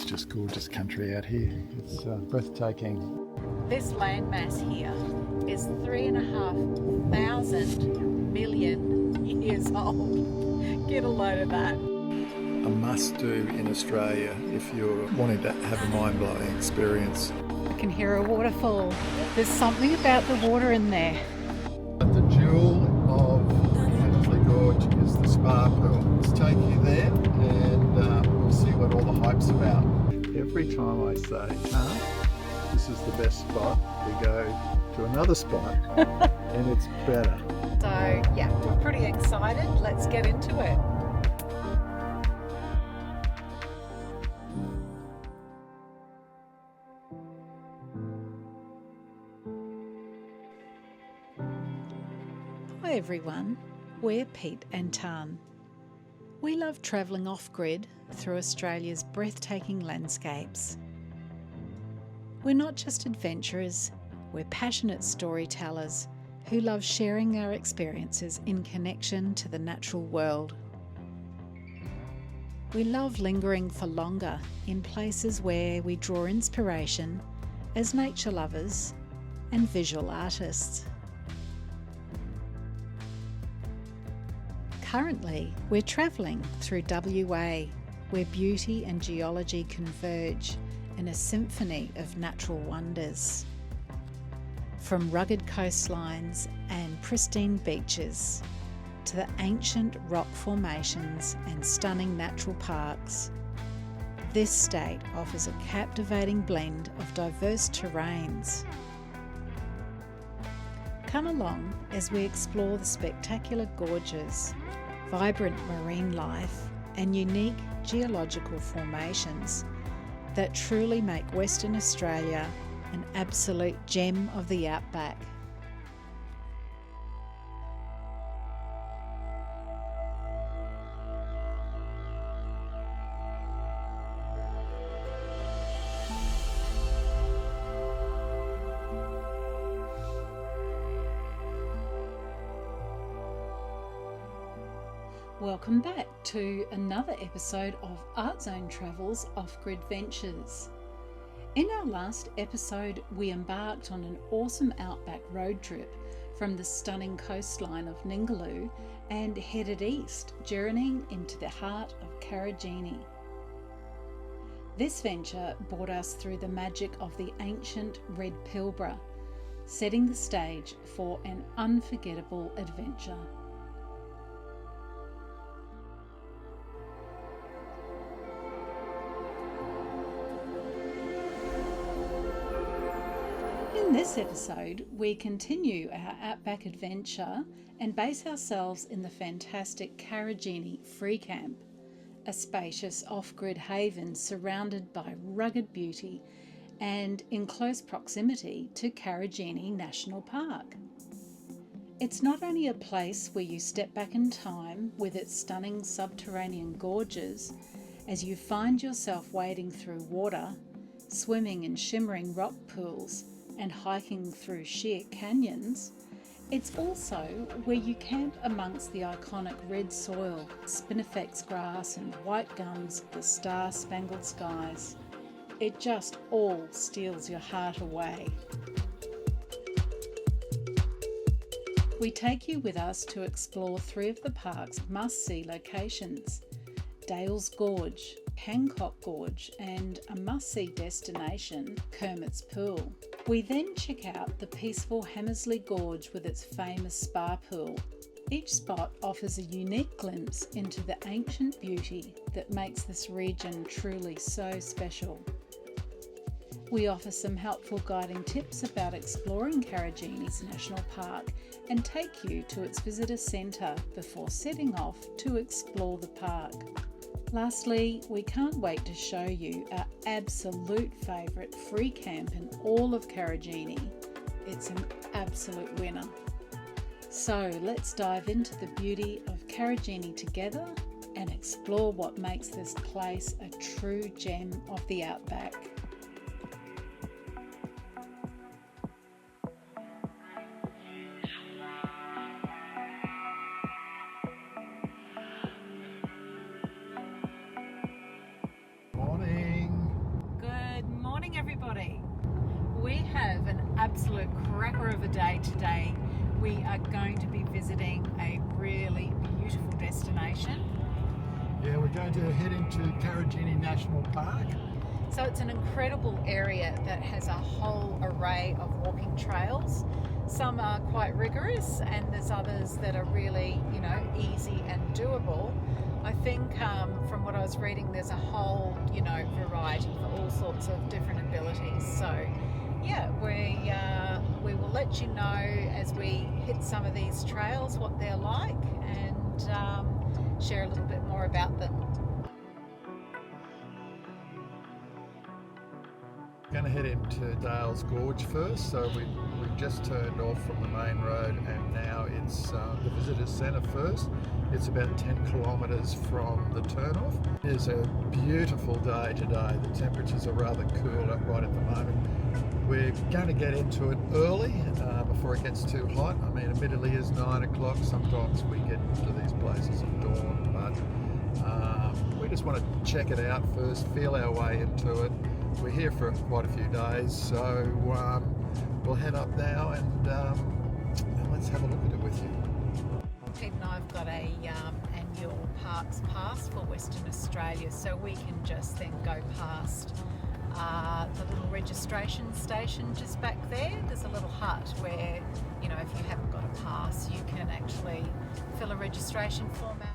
It's just gorgeous country out here. It's breathtaking. This landmass here is 3,500 million years old. Get a load of that. A must-do in Australia if you're wanting to have a mind-blowing experience. I can hear a waterfall. There's something about the water in there. But the jewel of Hamersley Gorge is the spa pool. Let's take you there and we'll see what all the hype's about. Every time I say, this is the best spot, we go to another spot and it's better. So yeah, we're pretty excited. Let's get into it. Hi everyone, we're Pete and Tan. We love travelling off-grid through Australia's breathtaking landscapes. We're not just adventurers, we're passionate storytellers who love sharing our experiences in connection to the natural world. We love lingering for longer in places where we draw inspiration as nature lovers and visual artists. Currently, we're travelling through WA, where beauty and geology converge in a symphony of natural wonders. From rugged coastlines and pristine beaches to the ancient rock formations and stunning natural parks, this state offers a captivating blend of diverse terrains. Come along as we explore the spectacular gorges, vibrant marine life and unique geological formations that truly make Western Australia an absolute gem of the outback. Welcome back to another episode of Artzone Travel's Off-Grid Ventures. In our last episode, we embarked on an awesome outback road trip from the stunning coastline of Ningaloo and headed east, journeying into the heart of Karijini. This venture brought us through the magic of the ancient red Pilbara, setting the stage for an unforgettable adventure. In this episode, we continue our outback adventure and base ourselves in the fantastic Karijini free camp, a spacious off-grid haven surrounded by rugged beauty and in close proximity to Karajini National Park. It's not only a place where you step back in time with its stunning subterranean gorges as you find yourself wading through water, swimming in shimmering rock pools, and hiking through sheer canyons, it's also where you camp amongst the iconic red soil, spinifex grass and white gums of the star-spangled skies. It just all steals your heart away. We take you with us to explore three of the park's must-see locations: Dale's Gorge, Hancock Gorge and a must-see destination, Kermit's Pool. We then check out the peaceful Hamersley Gorge with its famous spa pool. Each spot offers a unique glimpse into the ancient beauty that makes this region truly so special. We offer some helpful guiding tips about exploring Karajini National Park and take you to its visitor centre before setting off to explore the park. Lastly, we can't wait to show you our absolute favourite free camp in all of Karajini. It's an absolute winner. So let's dive into the beauty of Karajini together and explore what makes this place a true gem of the outback. Morning. everybody. We have an absolute cracker of a day today. We are going to be visiting a really beautiful destination. Yeah, we're going to head into Karajini National Park. So it's an incredible area that has a whole array of walking trails. Some are quite rigorous and there's others that are really, easy and doable. I think from what I was reading, there's a whole, variety for all sorts of different abilities. So yeah, we will let you know as we hit some of these trails what they're like and share a little bit more about them. Going to head into Dale's Gorge first. So we've just turned off from the main road and now it's the visitor centre first. It's about 10 kilometres from the turnoff. It is a beautiful day today. The temperatures are rather cool right at the moment. We're going to get into it early before it gets too hot. I mean, admittedly it's 9 o'clock. Sometimes we get into these places at dawn, but we just want to check it out first, feel our way into it. We're here for quite a few days, so we'll head up now and let's have a look at it with you. Pete and I have got a annual parks pass for Western Australia, so we can just then go past the little registration station just back there. There's a little hut where, if you haven't got a pass, you can actually fill a registration form out.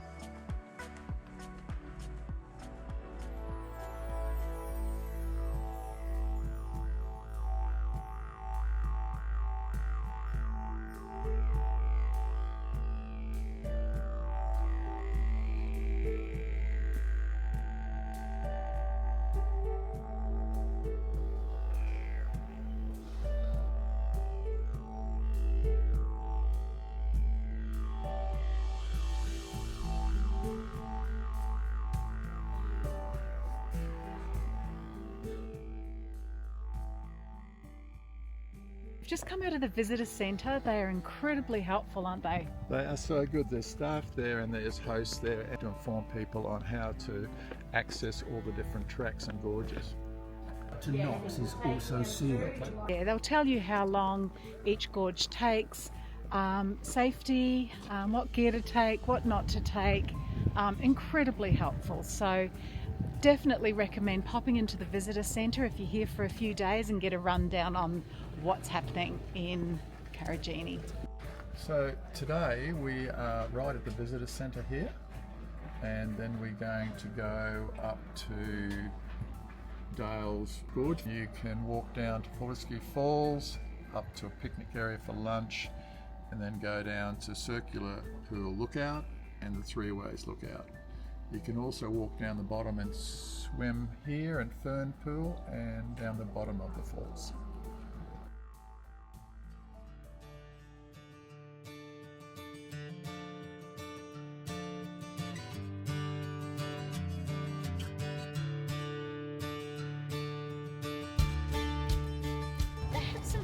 Just come out of the visitor centre. They are incredibly helpful, aren't they? They are so good. There's staff there and there's hosts there to inform people on how to access all the different tracks and gorges. To Knox is also sealed. Yeah, they'll tell you how long each gorge takes, safety, what gear to take, what not to take. Incredibly helpful. So definitely recommend popping into the visitor centre if you're here for a few days and get a rundown on what's happening in Karijini. So today we are right at the visitor centre here, and then we're going to go up to Dale's Gorge. You can walk down to Fortescue Falls, up to a picnic area for lunch, and then go down to Circular Pool Lookout and the Three Ways Lookout. You can also walk down the bottom and swim here in Fern Pool and down the bottom of the falls.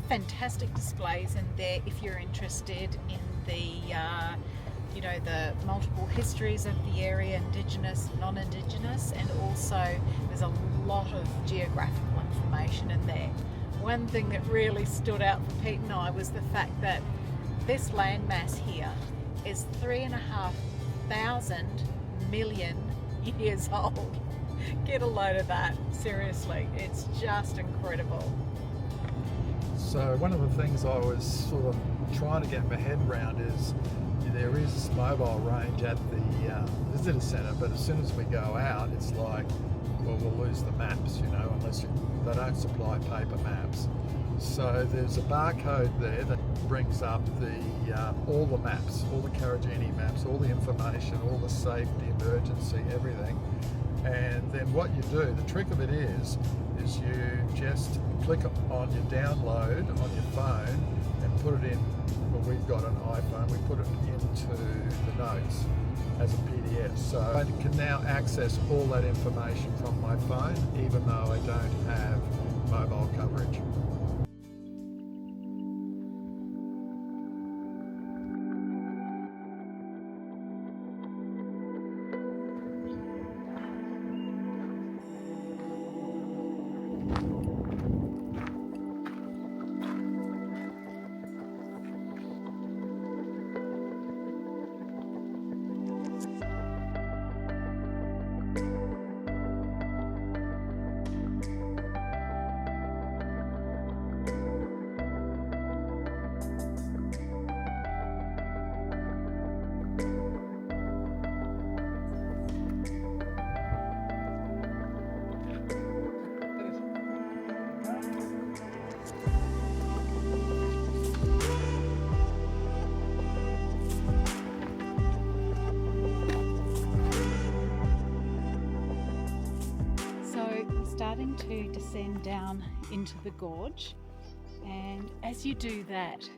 Fantastic displays in there if you're interested in the multiple histories of the area, Indigenous, non-Indigenous, and also there's a lot of geographical information in there. One thing that really stood out for Pete and I was the fact that this landmass here is 3,500 million years old. Get a load of that, seriously, it's just incredible. So one of the things I was sort of trying to get my head around is there is mobile range at the visitor centre, but as soon as we go out, it's like, well, we'll lose the maps, unless they don't supply paper maps. So there's a barcode there that brings up all the maps, all the Karajini maps, all the information, all the safety, emergency, everything. And then what you do, the trick of it is you just click on your download on your phone and put it in, well, we've got an iPhone, we put it into the notes as a PDF. So I can now access all that information from my phone, even though I don't have mobile coverage. starting to descend down into the gorge, and as you do that,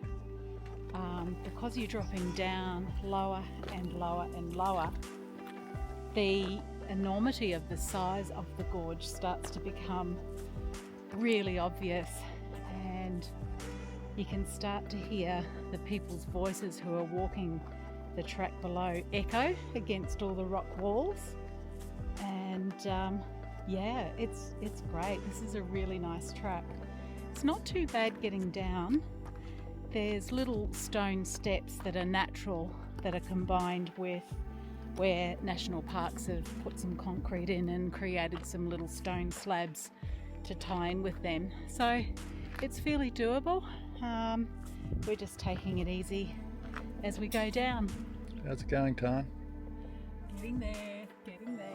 because you're dropping down lower and lower and lower, the enormity of the size of the gorge starts to become really obvious, and you can start to hear the people's voices who are walking the track below echo against all the rock walls. And yeah, it's great. This is a really nice track. It's not too bad getting down. There's little stone steps that are natural, that are combined with where national parks have put some concrete in and created some little stone slabs to tie in with them. So it's fairly doable. We're just taking it easy as we go down. How's it going, Tan? Getting there, getting there.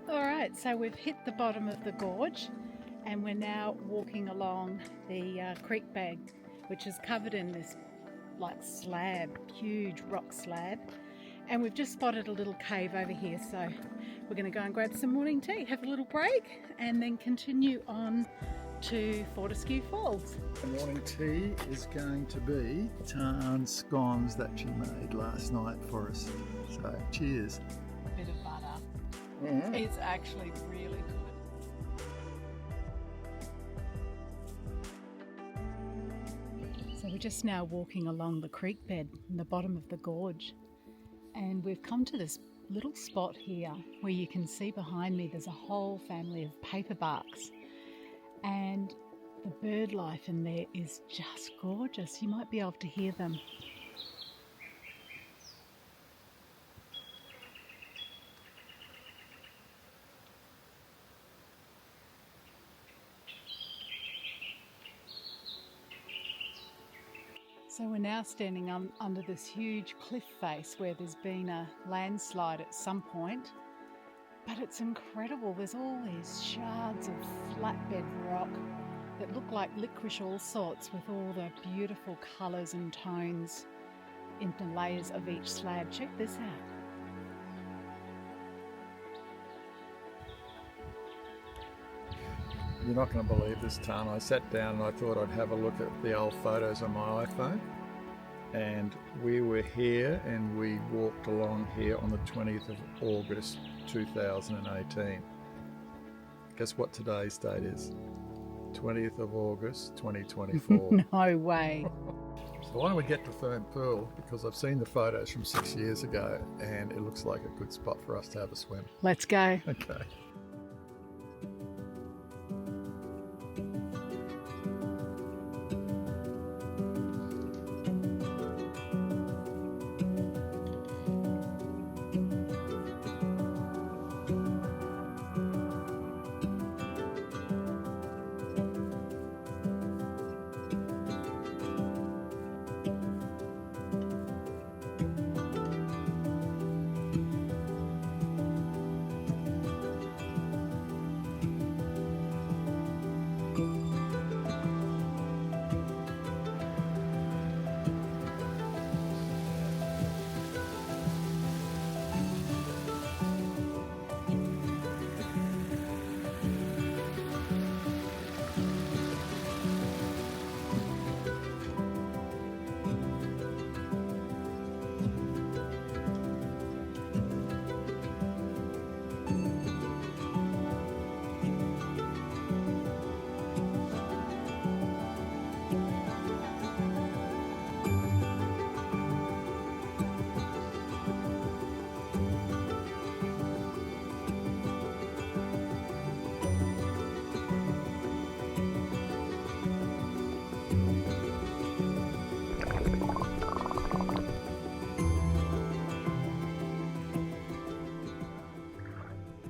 Alright, so we've hit the bottom of the gorge and we're now walking along the creek bed, which is covered in this like slab, huge rock slab. And we've just spotted a little cave over here, so we're going to go and grab some morning tea, have a little break, and then continue on to Fortescue Falls. The morning tea is going to be Tan's scones that she made last night for us. So cheers. Bit of butter. Yeah. It's actually really good. So we're just now walking along the creek bed in the bottom of the gorge, and we've come to this little spot here where you can see behind me there's a whole family of paperbarks, and the bird life in there is just gorgeous. You might be able to hear them. So we're now standing under this huge cliff face where there's been a landslide at some point, but it's incredible. There's all these shards of flatbed rock that look like licorice all sorts, with all the beautiful colours and tones in the layers of each slab. Check this out. You're not going to believe this, Tan. I sat down and I thought I'd have a look at the old photos on my iPhone. And we were here and we walked along here on the 20th of August 2018. Guess what today's date is? 20th of August 2024. No way. So why don't we get to Fern Pool, because I've seen the photos from 6 years ago and it looks like a good spot for us to have a swim. Let's go. Okay.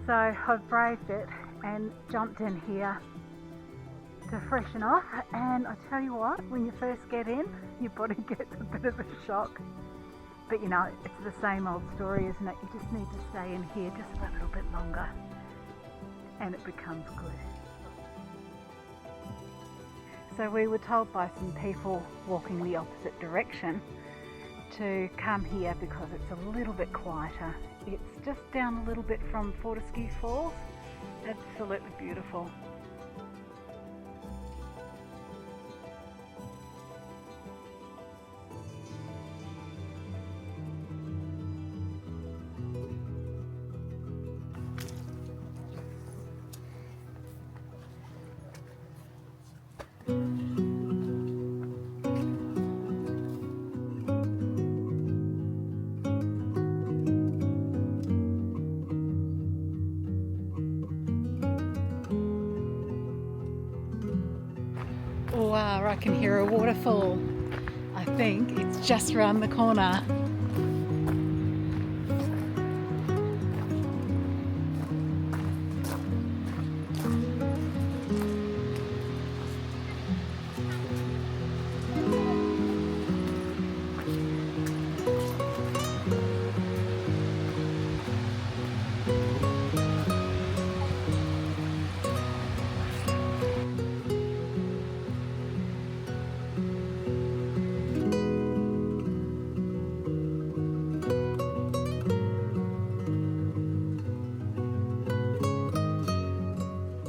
So I've braved it and jumped in here to freshen off, and I tell you what, when you first get in, your body gets a bit of a shock. But you know, it's the same old story, isn't it? You just need to stay in here just a little bit longer and it becomes good. So we were told by some people walking the opposite direction to come here because it's a little bit quieter It's just down a little bit from Fortescue Falls. Absolutely beautiful. Wow, I can hear a waterfall. I think it's just around the corner.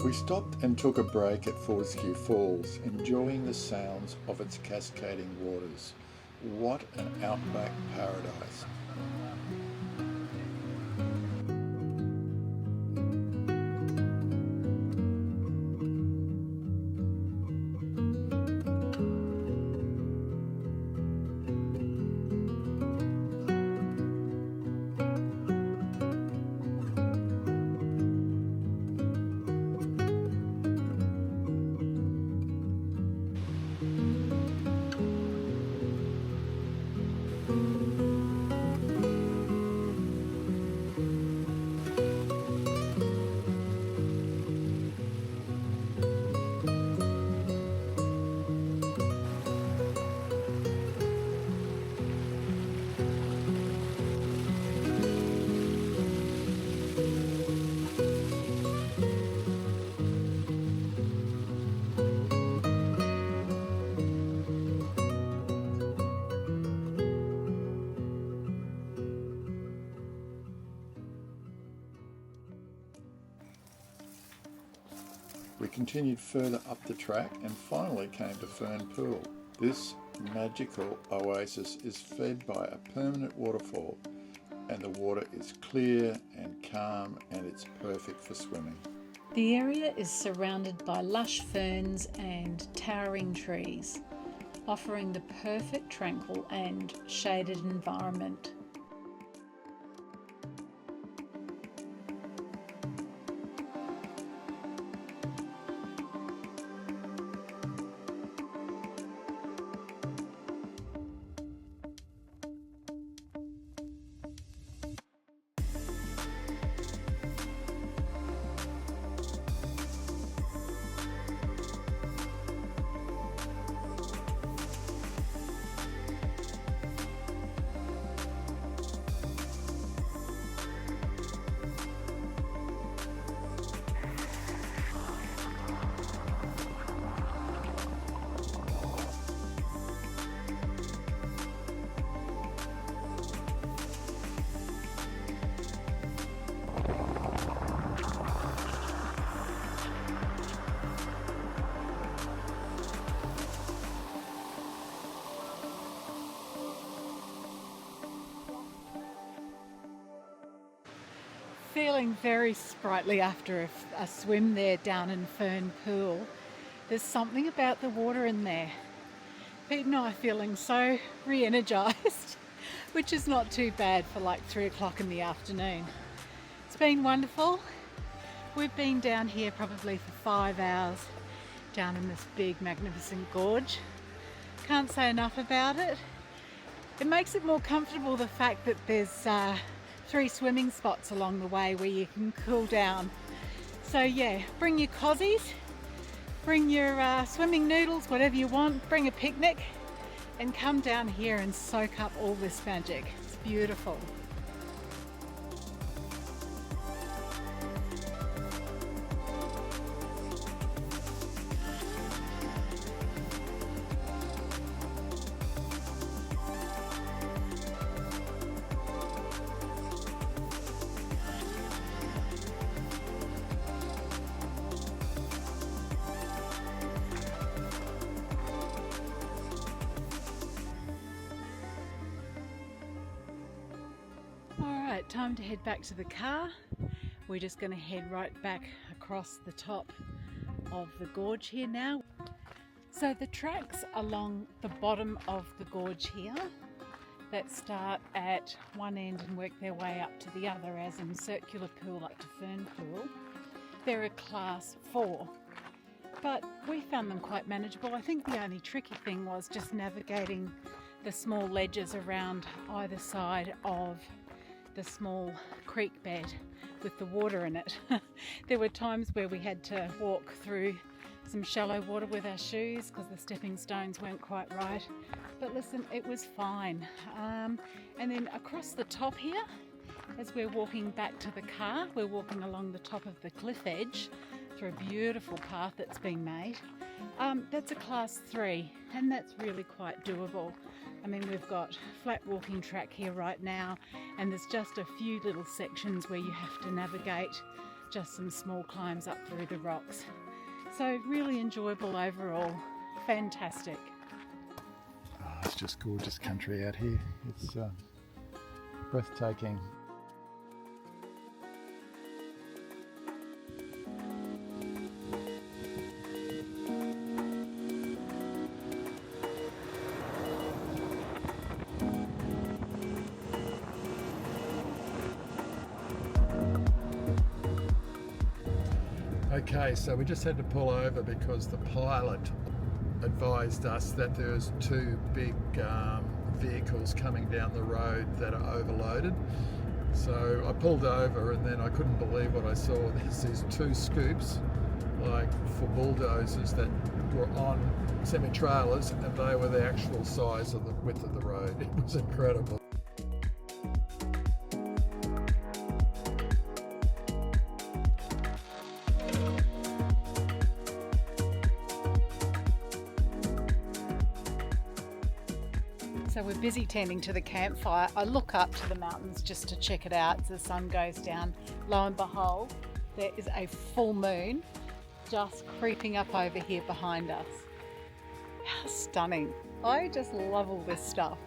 We stopped and took a break at Fortescue Falls, enjoying the sounds of its cascading waters. What an outback paradise. We continued further up the track and finally came to Fern Pool. This magical oasis is fed by a permanent waterfall, and the water is clear and calm, and it's perfect for swimming. The area is surrounded by lush ferns and towering trees, offering the perfect tranquil and shaded environment. Feeling very sprightly after a swim there down in Fern Pool. There's something about the water in there. Pete and I are feeling so re-energised, which is not too bad for like 3 o'clock in the afternoon. It's been wonderful. We've been down here probably for 5 hours, down in this big magnificent gorge. Can't say enough about it. It makes it more comfortable, the fact that there's 3 swimming spots along the way where you can cool down. So yeah, bring your cozies, bring your swimming noodles, whatever you want, bring a picnic and come down here and soak up all this magic. It's beautiful. time to head back to the car. We're just going to head right back across the top of the gorge here now. So the tracks along the bottom of the gorge here that start at one end and work their way up to the other, as in Circular Pool up to Fern Pool, they're a class 4. But we found them quite manageable. I think the only tricky thing was just navigating the small ledges around either side of the small creek bed with the water in it. There were times where we had to walk through some shallow water with our shoes because the stepping stones weren't quite right. But listen, it was fine. And then across the top here, as we're walking back to the car, we're walking along the top of the cliff edge through a beautiful path that's been made. That's a class 3, and that's really quite doable. I mean, we've got flat walking track here right now, and there's just a few little sections where you have to navigate just some small climbs up through the rocks. So really enjoyable overall. Fantastic. Oh, it's just gorgeous country out here. It's breathtaking. Okay, so we just had to pull over because the pilot advised us that there's 2 big vehicles coming down the road that are overloaded. So I pulled over and then I couldn't believe what I saw. There's these 2 scoops, like for bulldozers, that were on semi-trailers, and they were the actual size of the width of the road. It was incredible. So we're busy tending to the campfire. I look up to the mountains just to check it out as the sun goes down. Lo and behold, there is a full moon just creeping up over here behind us. How stunning. I just love all this stuff.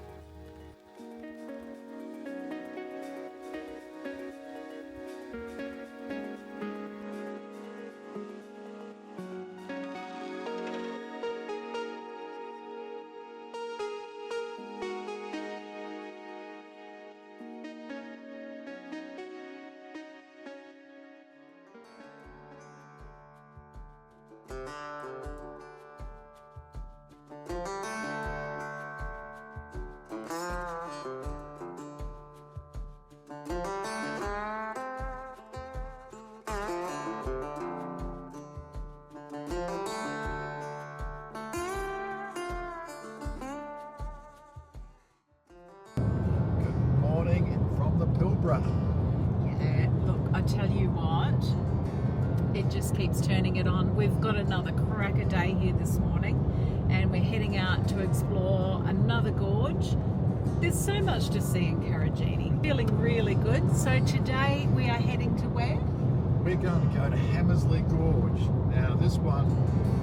From the Pilbara. Yeah, look, I tell you what, it just keeps turning it on. We've got another cracker day here this morning, and we're heading out to explore another gorge. There's so much to see in Karijini. Feeling really good. So today we are heading to where? We're going to go to Hamersley Gorge. Now this one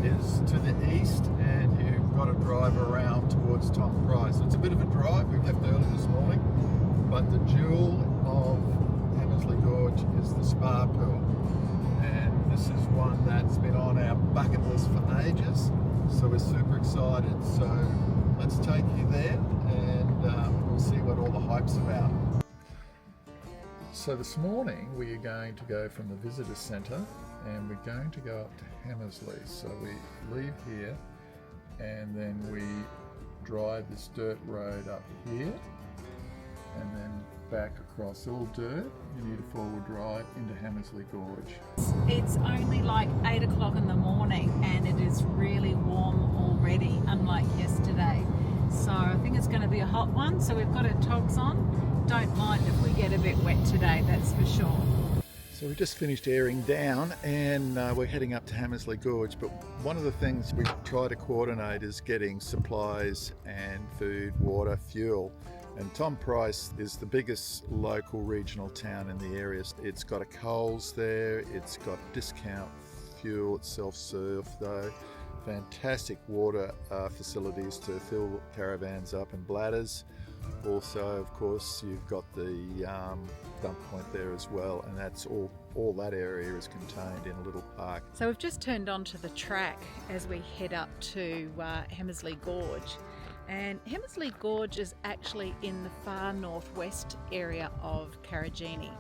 is to the east, and you've got to drive around towards Tom Price. It's a bit of a drive. We left early this morning, but the jewel of Hamersley Gorge is the spa pool, and this is one that's been on our bucket list for ages, so we're super excited. So let's take you there, and we'll see what all the hype's about. So this morning we are going to go from the visitor centre, and we're going to go up to Hamersley. So we leave here and then we drive this dirt road up here and then back across all dirt. You need a forward drive into Hamersley Gorge. It's only like 8 o'clock in the morning and it is really warm already, unlike yesterday. So I think it's going to be a hot one. So we've got our togs on. Don't mind if we get a bit wet today, that's for sure. So we just finished airing down, and we're heading up to Hamersley Gorge, but one of the things we try to coordinate is getting supplies and food, water, fuel. And Tom Price is the biggest local regional town in the area. It's got a Coles there, it's got discount fuel, it's self-serve though, fantastic water facilities to fill caravans up and bladders. Also, of course, you've got the dump point there as well, and that's all that area is contained in a little park. So we've just turned onto the track as we head up to Hamersley Gorge, and Hamersley Gorge is actually in the far northwest area of Karijini,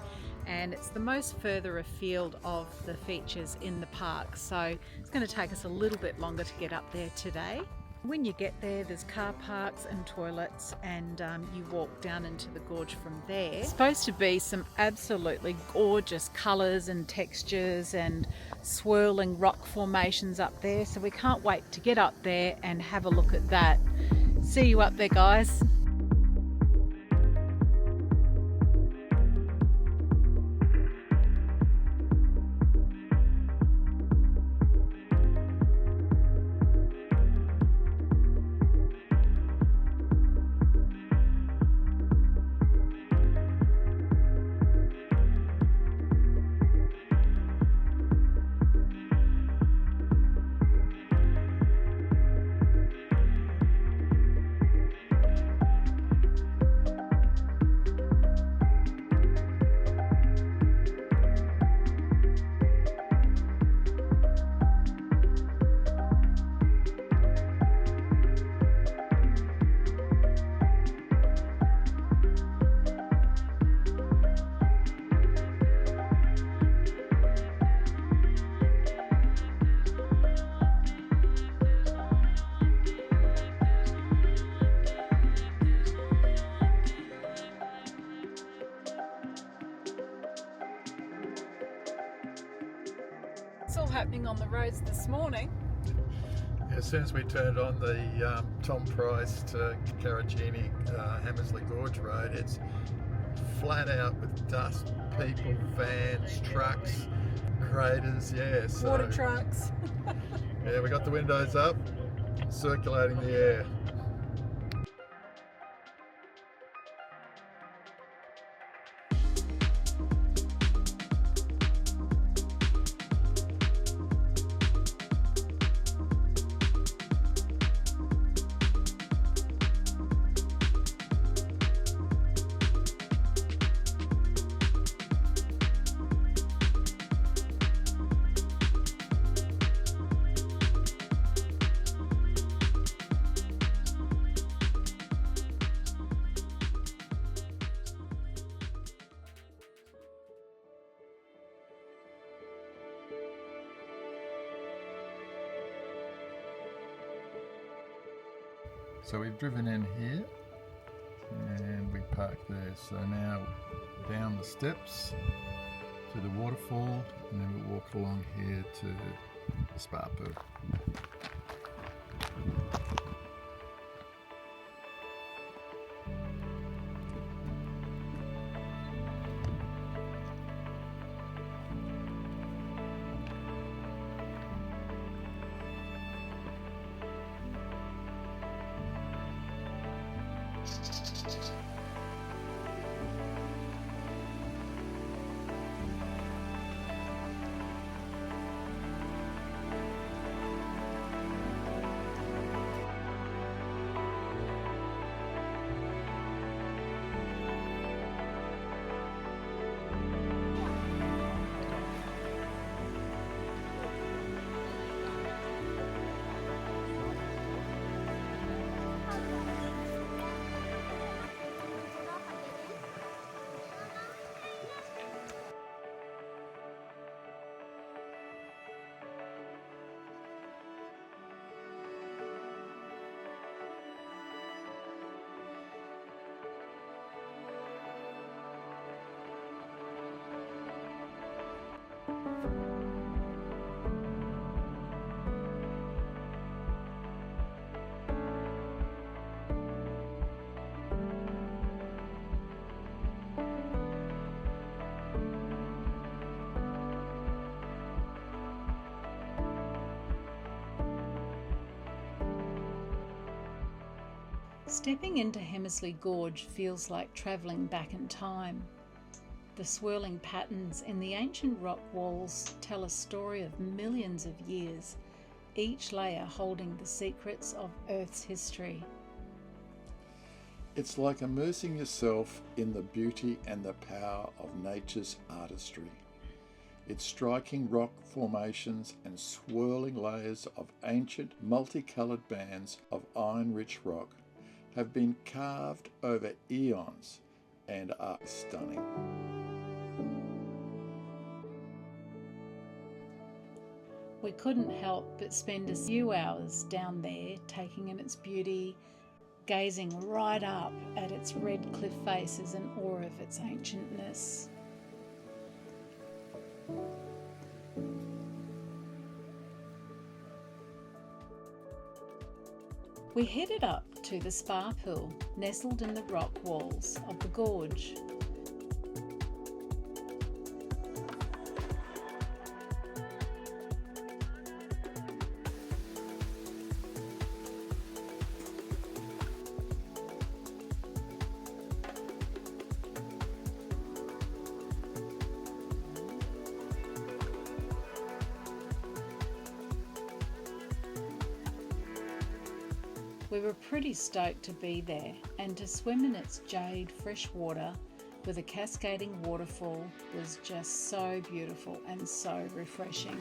and it's the most further afield of the features in the park, so it's going to take us a little bit longer to get up there today. When you get there, there's car parks and toilets, and you walk down into the gorge from there. It's supposed to be some absolutely gorgeous colours and textures and swirling rock formations up there, so we can't wait to get up there and have a look at that. See you up there, guys. It's all happening on the roads this morning. As soon as we turned on the Tom Price to Karijini Hamersley Gorge Road, it's flat out with dust, people, vans, trucks, craters, yeah. So, Water trucks. yeah, we got the windows up, circulating the air. So we've driven in here and we parked there. So now down the steps to the waterfall, and then we walk along here to the spa pool. Stepping into Hamersley Gorge feels like travelling back in time. The swirling patterns in the ancient rock walls tell a story of millions of years, each layer holding the secrets of Earth's history. It's like immersing yourself in the beauty and the power of nature's artistry. Its striking rock formations and swirling layers of ancient multicoloured bands of iron-rich rock have been carved over eons and are stunning. We couldn't help but spend a few hours down there taking in its beauty, gazing right up at its red cliff faces in awe of its ancientness. We headed up to the spa pool, nestled in the rock walls of the gorge. We were pretty stoked to be there and to swim in its jade fresh water with a cascading waterfall was just so beautiful and so refreshing.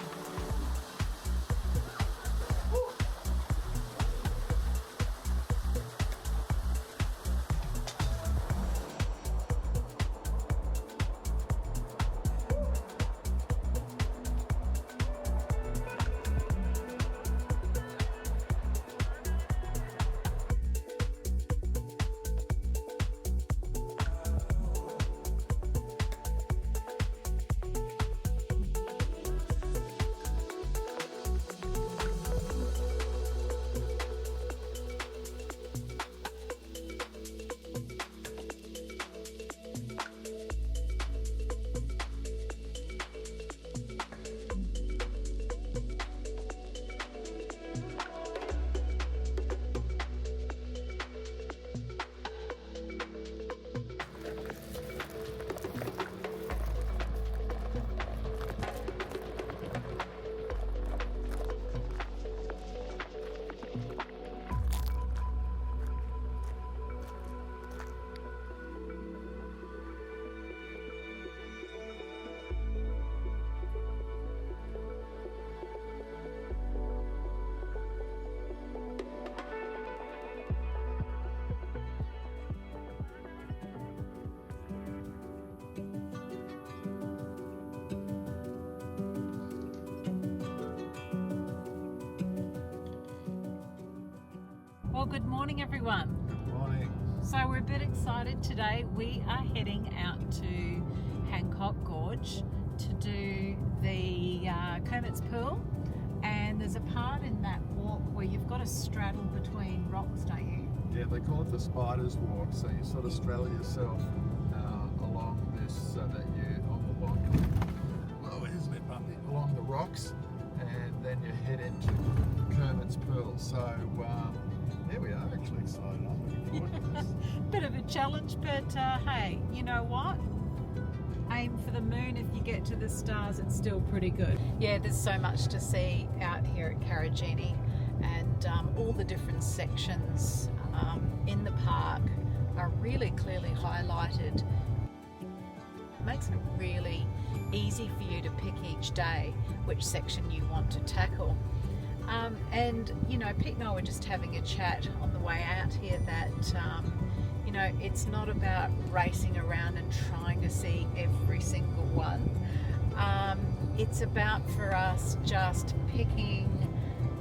Well, good morning everyone. Good morning. So we're a bit excited today. We are heading out to Hancock Gorge to do the Kermit's Pool, and there's a part in that walk where you've got to straddle between rocks, don't you? Yeah, they call it the spider's walk, so you sort of straddle yourself along this so that you're along the rocks, and then you head into Kermit's Pool. So there we are, actually excited. I'm looking forward to this. Bit of a challenge, but hey, you know what? Aim for the moon. If you get to the stars, it's still pretty good. Yeah, there's so much to see out here at Karijini, and all the different sections in the park are really clearly highlighted. It makes it really easy for you to pick each day which section you want to tackle. And you know, Pete and I were just having a chat on the way out here that you know, it's not about racing around and trying to see every single one. It's about for us just picking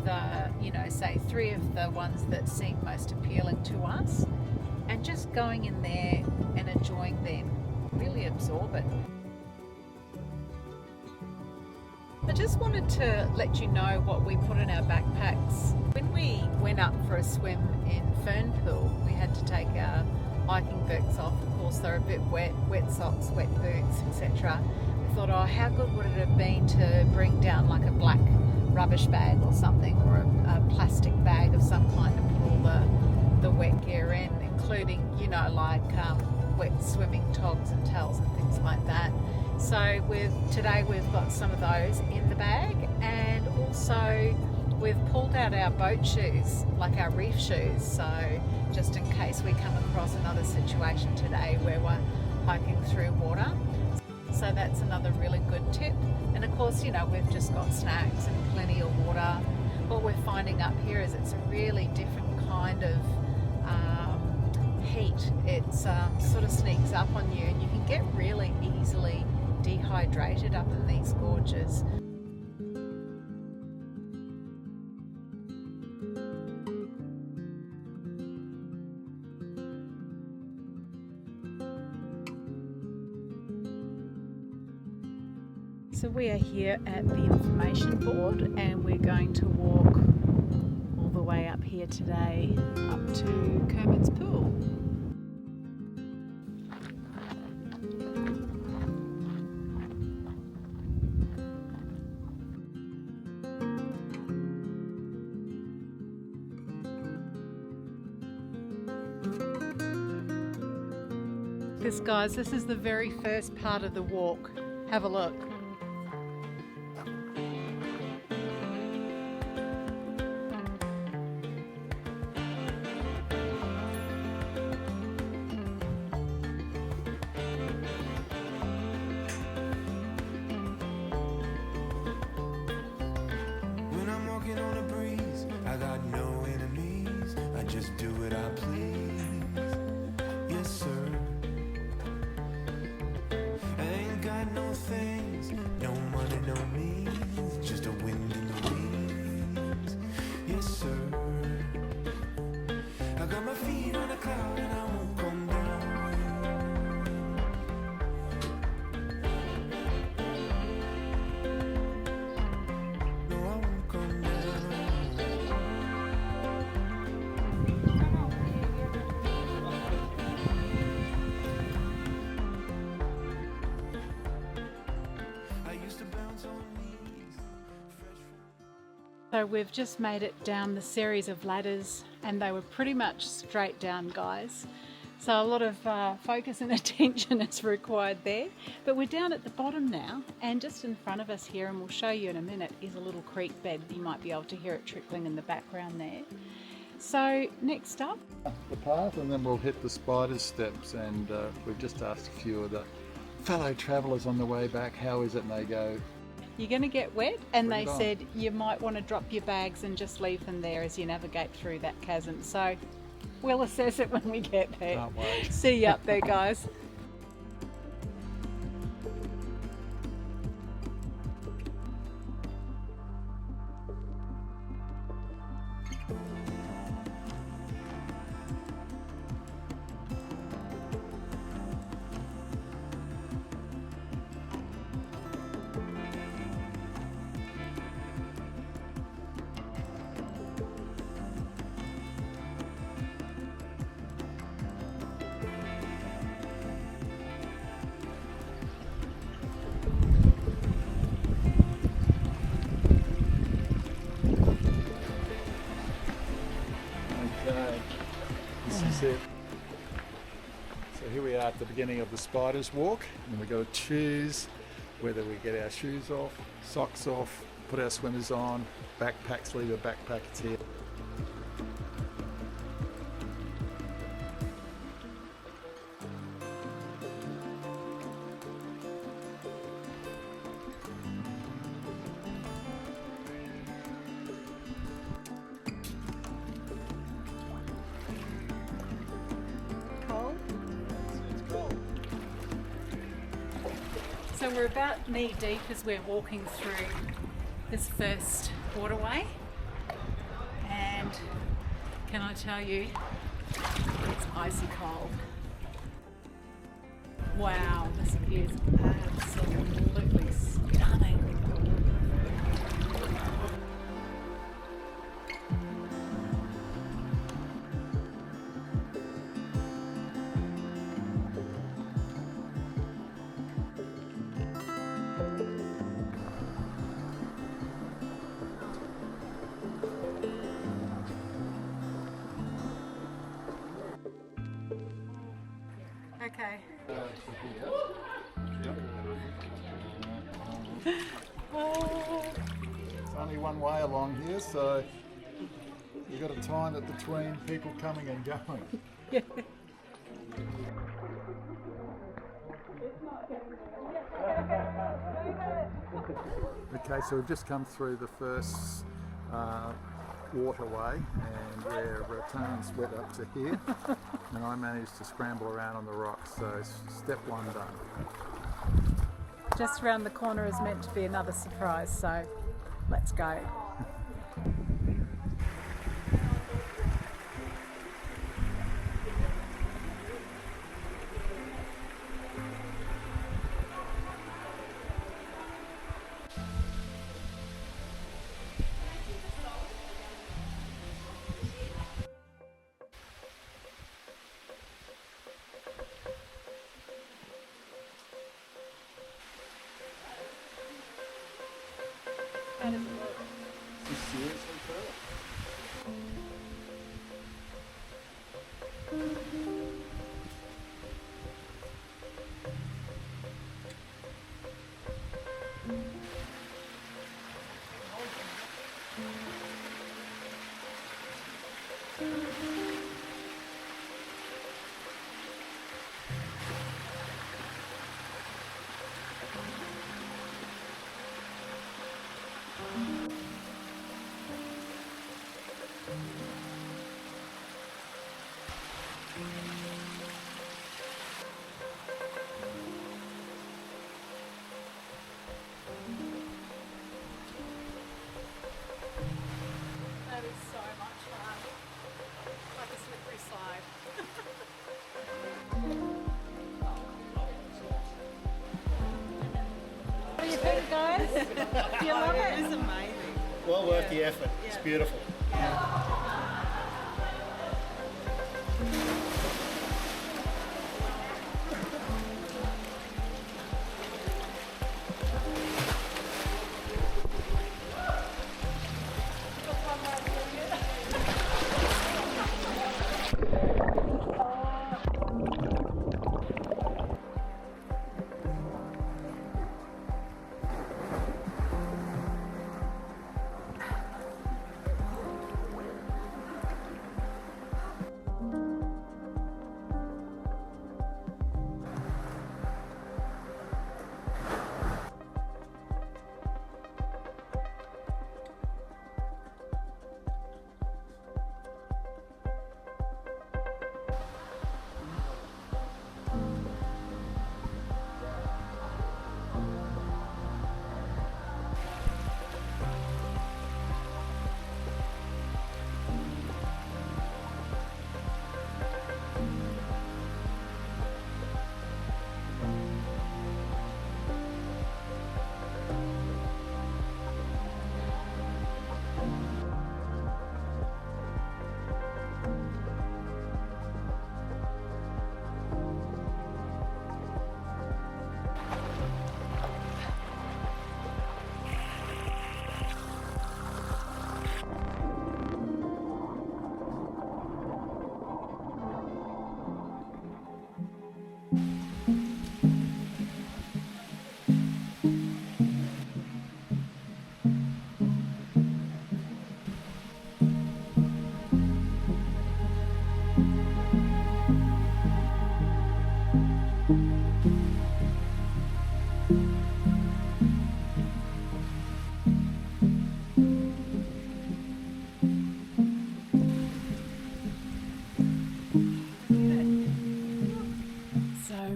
the, you know, say 3 of the ones that seem most appealing to us and just going in there and enjoying them, really absorb it. I just wanted to let you know what we put in our backpacks. When we went up for a swim in Fern Pool, we had to take our hiking boots off. Of course, they're a bit wet, wet socks, wet boots, etc. We thought, oh, how good would it have been to bring down like a black rubbish bag or something, or a plastic bag of some kind to put all the wet gear in, including, you know, like wet swimming togs and towels and things like that. So today we've got some of those in the bag, and also We've pulled out our boat shoes, like our reef shoes, so just in case we come across another situation today where we're hiking through water. So that's another really good tip. And of course, you know, we've just got snacks and plenty of water. What we're finding up here is it's a really different kind of heat. It sort of sneaks up on you, and you can get really easily dehydrated up in these gorges. So we are here at the information board, and we're going to walk all the way up here today up to Kermit's pool. This is the very first part of the walk. Have a look. When I'm walking on a breeze, I got no enemies. I just do what I please. Yes, sir. I ain't got no things, no money, no means. Just a wind in the wings. Yes, sir. I got my feet on a cloud and I won't come down. No, I won't come down. I used to bounce on knees. So we've just made it down the series of ladders, and they were pretty much straight down, guys. So a lot of focus and attention is required there. But we're down at the bottom now, and just in front of us here, and we'll show you in a minute, is a little creek bed. You might be able to hear it trickling in the background there. So next up, The path, and then we'll hit the spider steps, and we've just asked a few of the fellow travellers on the way back, how is it, and they go, you're going to get wet, and Bring they it on. said you might want to drop your bags and just leave them there as you navigate through that chasm. So we'll assess it when we get there. can't wait. See you up there, guys. Okay, this is it. So here we are at the beginning of the spiders walk, and we've got to choose whether we get our shoes off, socks off, put our swimmers on, backpacks, leave our backpackers here. So we're about knee deep as we're walking through this first waterway, and can I tell you, it's icy cold. Wow, this is absolutely stunning. Okay. Oh. only one way along here, so you've got to time it between people coming and going. Okay, so we've just come through the first waterway, and where returns went up to here, and I managed to scramble around on the rocks, so step one done. Just around the corner is meant to be another surprise, so let's go. That is so much fun. Like a slippery slide. What do you think, guys? Do you love it? It is amazing. Well worth the effort. It's beautiful.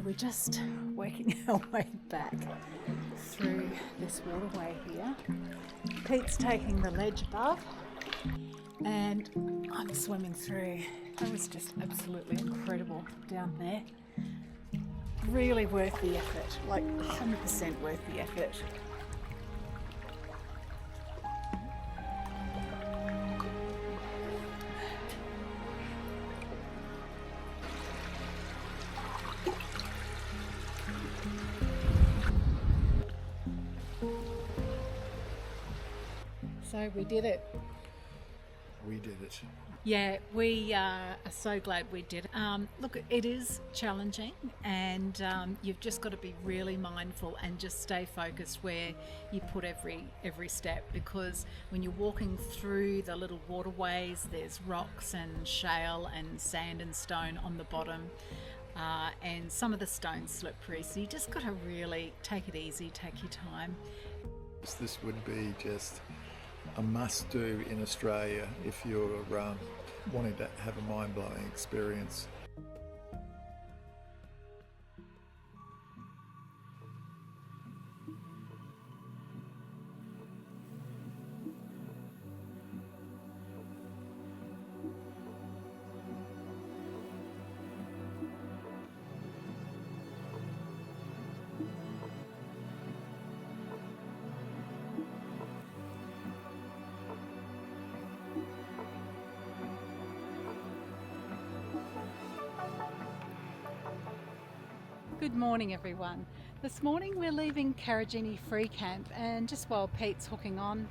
We're just working our way back through this waterway here. Pete's taking the ledge above and I'm swimming through. It was just absolutely incredible down there. Really worth the effort, like 100% worth the effort. So we did it. We did it. Yeah, we are so glad we did it. Look, it is challenging, and you've just got to be really mindful and just stay focused where you put every step, because when you're walking through the little waterways, there's rocks and shale and sand and stone on the bottom, and some of the stones slippery, so you just got to really take it easy, take your time. This would be just a must-do in Australia if you're wanting to have a mind-blowing experience. Good morning, everyone. This morning we're leaving Karijini Free Camp, and just while Pete's hooking on,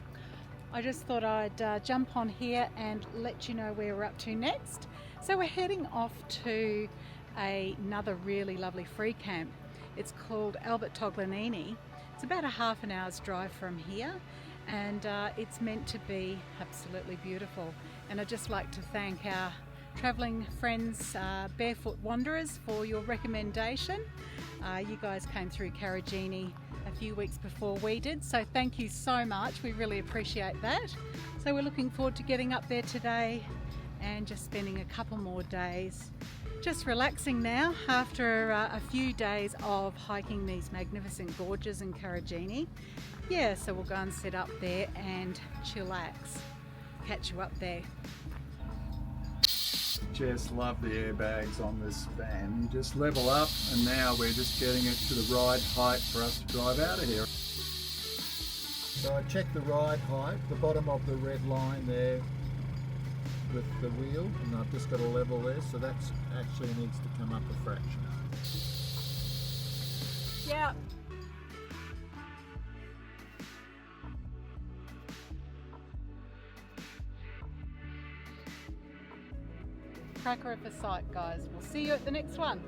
I just thought I'd jump on here and let you know where we're up to next. So we're heading off to another really lovely free camp. It's called Toglanini. It's about a half an hour's drive from here, and it's meant to be absolutely beautiful. And I'd just like to thank our travelling friends, Barefoot Wanderers, for your recommendation. You guys came through Karijini a few weeks before we did, so thank you so much. We really appreciate that. So we're looking forward to getting up there today and just spending a couple more days just relaxing now after a few days of hiking these magnificent gorges in Karijini. Yeah, so we'll go and sit up there and chillax. Catch you up there. Just love the airbags on this van. You just level up, and now we're just getting it to the ride height for us to drive out of here. So I checked the ride height, the bottom of the red line there with the wheel, and I've just got a level there, so that's actually needs to come up a fraction. Yeah. Cracker of a sight, guys. We'll see you at the next one.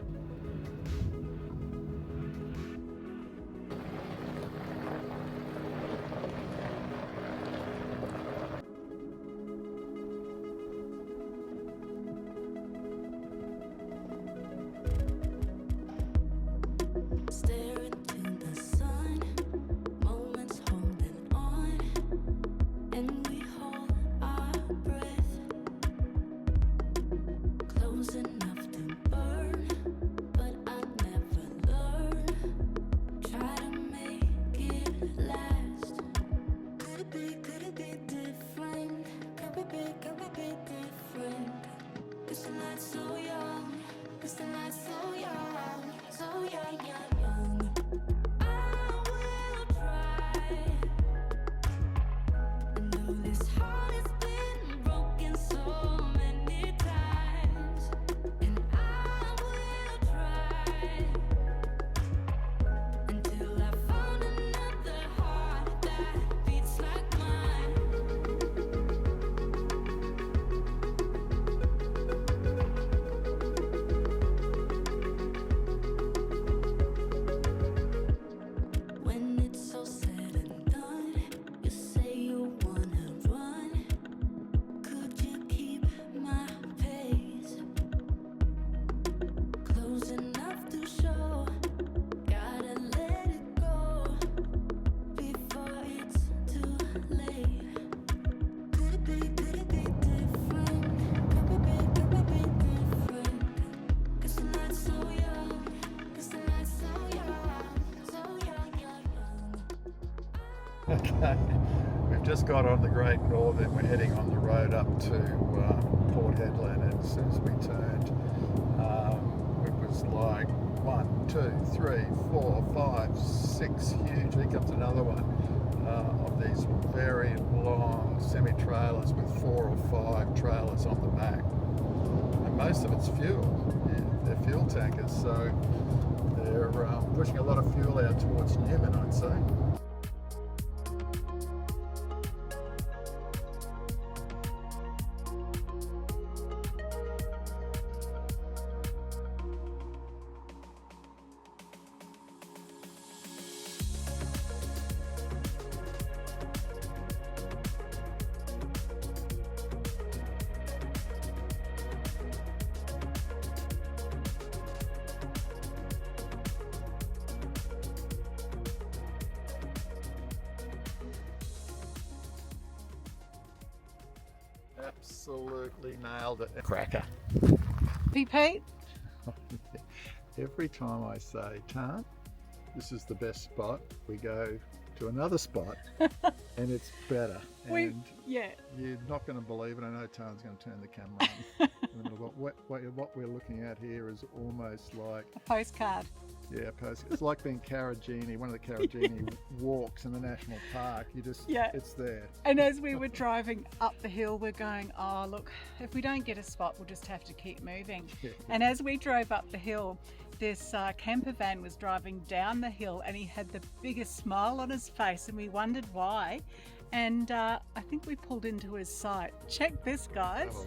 Okay, we've just got on the Great Northern. We're heading on the road up to Port Hedland, and as soon as we turned, it was like 1, 2, 3, 4, 5, 6 huge. Here comes another one of these very long semi-trailers with 4 or 5 trailers on the back, and most of it's fuel. They're fuel tankers, so they're pushing a lot of fuel out towards Newman, I'd say. absolutely nailed it. Cracker. Pete? Every time I say, Tan, this is the best spot, we go to another spot and it's better. And Yeah. you're not going to believe it. I know Tan's going to turn the camera on. In the middle, but what we're looking at here is almost like A postcard. yeah, it's like being Karijini, one of the Karijini walks in the national park. You just it's there. And as we were driving up the hill, we're going, oh, look, if we don't get a spot, we'll just have to keep moving. Yeah. And as we drove up the hill, this camper van was driving down the hill and he had the biggest smile on his face and we wondered why. And I think we pulled into his sight. Check this, guys. Oh.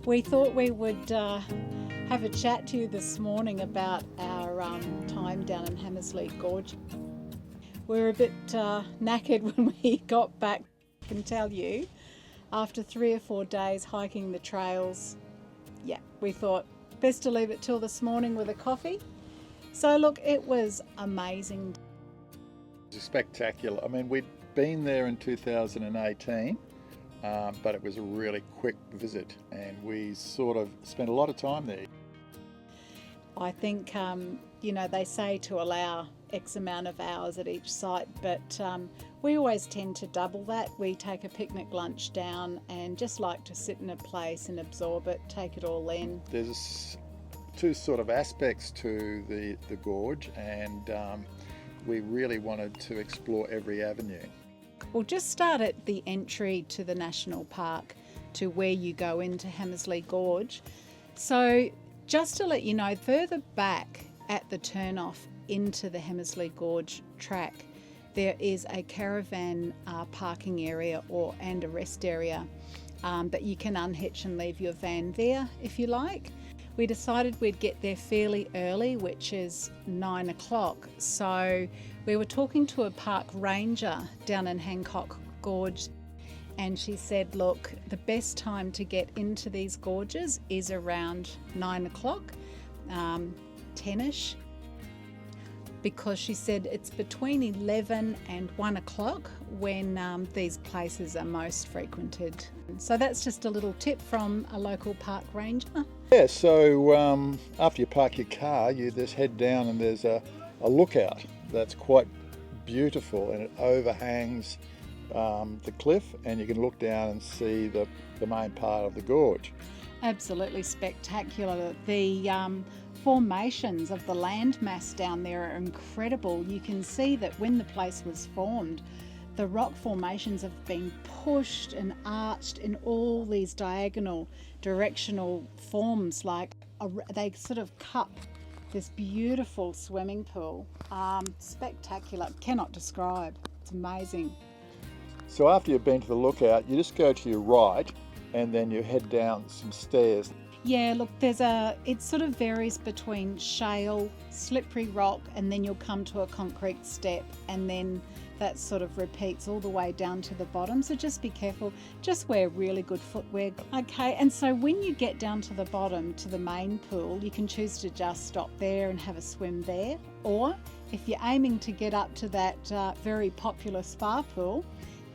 We thought we would have a chat to you this morning about our time down in Hamersley Gorge. We were a bit knackered when we got back, I can tell you. After 3 or 4 days hiking the trails, we thought best to leave it till this morning with a coffee. So look, it was amazing. It was spectacular. I mean, we'd been there in 2018. But it was a really quick visit and we sort of spent a lot of time there. I think, they say to allow X amount of hours at each site, but we always tend to double that. We take a picnic lunch down and just like to sit in a place and absorb it, take it all in. There's two sort of aspects to the gorge and we really wanted to explore every avenue. We'll just start at the entry to the national park to where you go into Hamersley Gorge. So just to let you know, further back at the turnoff into the Hamersley Gorge track, there is a caravan parking area and a rest area that you can unhitch and leave your van there if you like. We decided we'd get there fairly early, which is 9 o'clock. So we were talking to a park ranger down in Hancock Gorge and she said, look, the best time to get into these gorges is around 9 o'clock, 10ish, because she said it's between 11 and 1 o'clock when these places are most frequented. So that's just a little tip from a local park ranger. Yeah, so after you park your car, you just head down and there's a lookout that's quite beautiful and it overhangs the cliff and you can look down and see the main part of the gorge. Absolutely spectacular. The formations of the landmass down there are incredible. You can see that when the place was formed, the rock formations have been pushed and arched in all these diagonal directional forms, like they sort of cup this beautiful swimming pool. Spectacular, cannot describe. It's amazing. So after you've been to the lookout, you just go to your right and then you head down some stairs. Yeah, look, it sort of varies between shale, slippery rock, and then you'll come to a concrete step, and then that sort of repeats all the way down to the bottom. So just be careful, just wear really good footwear. Okay, and so when you get down to the bottom, to the main pool, you can choose to just stop there and have a swim there. Or if you're aiming to get up to that very popular spa pool,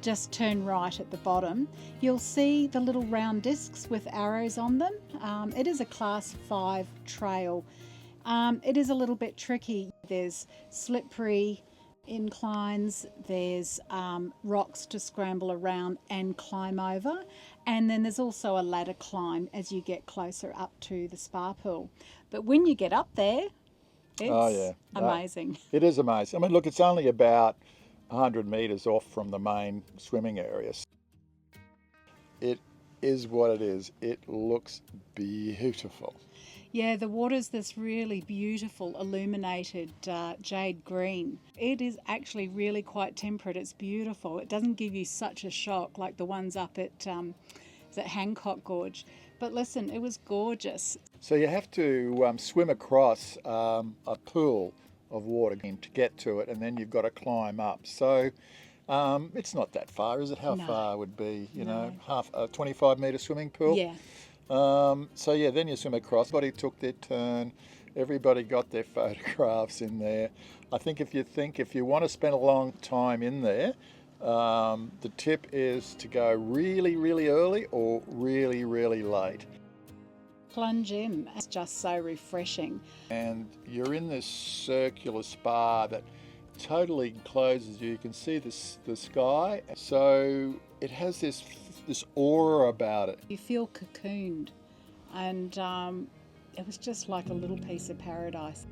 just turn right at the bottom. You'll see the little round discs with arrows on them. It is a class 5 trail. It is a little bit tricky. There's slippery inclines, there's rocks to scramble around and climb over, and then there's also a ladder climb as you get closer up to the spa pool. But when you get up there, it's amazing. It is amazing. I mean, look, it's only about 100 metres off from the main swimming area. It is what it is. It looks beautiful. Yeah, the water's this really beautiful illuminated jade green. It is actually really quite temperate. It's beautiful. It doesn't give you such a shock like the ones up at Is it Hancock Gorge? But listen, it was gorgeous. So you have to swim across a pool of water to get to it, and then you've got to climb up. So it's not that far, is it? How No. far would be, you No. know, half a 25-metre swimming pool? Yeah. So yeah, then you swim across. Everybody took their turn. Everybody got their photographs in there. I think if you want to spend a long time in there, the tip is to go really, really early or really, really late. Plunge in. It's just so refreshing. And you're in this circular spa that totally encloses you. You can see the sky. So it has this aura about it. You feel cocooned, and it was just like a little piece of paradise.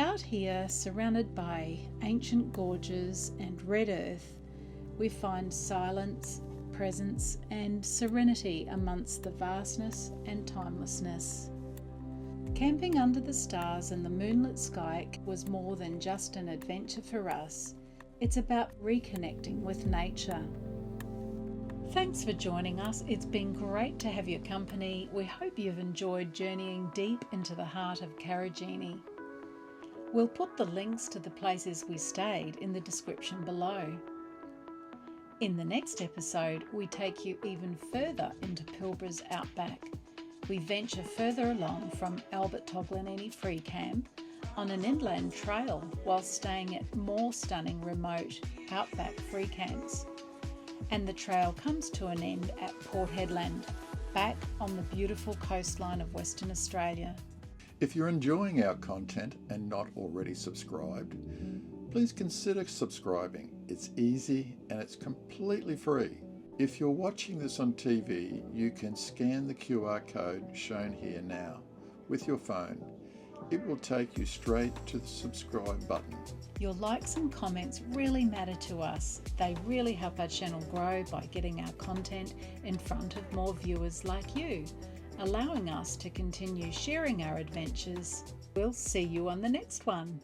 Out here, surrounded by ancient gorges and red earth, we find silence, presence, and serenity amongst the vastness and timelessness. Camping under the stars and the moonlit sky was more than just an adventure for us. It's about reconnecting with nature. Thanks for joining us. It's been great to have your company. We hope you've enjoyed journeying deep into the heart of Karijini. We'll put the links to the places we stayed in the description below. In the next episode, we take you even further into Pilbara's outback. We venture further along from Albert Toglanini Free Camp on an inland trail while staying at more stunning remote outback free camps. And the trail comes to an end at Port Hedland, back on the beautiful coastline of Western Australia. If you're enjoying our content and not already subscribed, please consider subscribing. It's easy and it's completely free. If you're watching this on TV, you can scan the QR code shown here now with your phone. It will take you straight to the subscribe button. Your likes and comments really matter to us. They really help our channel grow by getting our content in front of more viewers like you, allowing us to continue sharing our adventures. We'll see you on the next one.